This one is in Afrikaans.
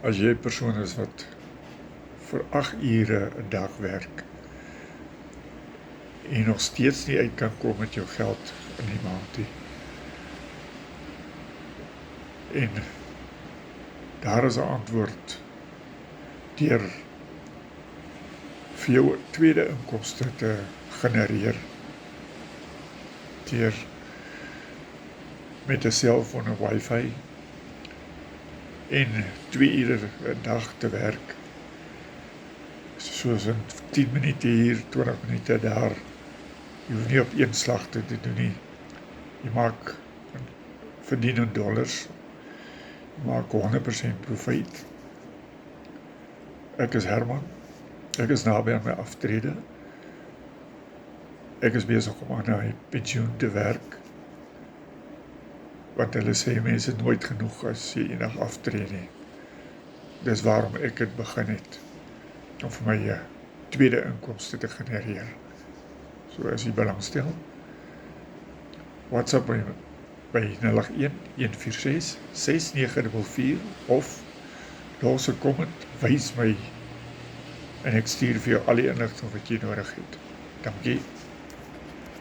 as jy 'n persoon is wat vir 8 ure 'n dag werk en nog steeds nie uit kan kom met jou geld in die maand nie. En daar is 'n antwoord deur vir jou tweede inkomste te genereer deur met 'n selfoon en wifi en 2 ure 'n dag te werk, soos in 10 minute hier, 20 minute daar. Jy hoef nie op een slag te doen nie. Jy verdien in dollars, jy maak 100% profijt. Ek is Herman, ek is naby aan my aftrede. Ek is besig om aan my pensioen te werk, want hulle sê mense nooit genoeg as jy enig aftree nie. Dis waarom ek het begin het, om vir my tweede inkomste te genereer. So as jy belangstel, WhatsApp by 081-146-6944 of los 'n comment, wys my en ek stuur vir jou al die inligting wat jy nodig het. Dankie.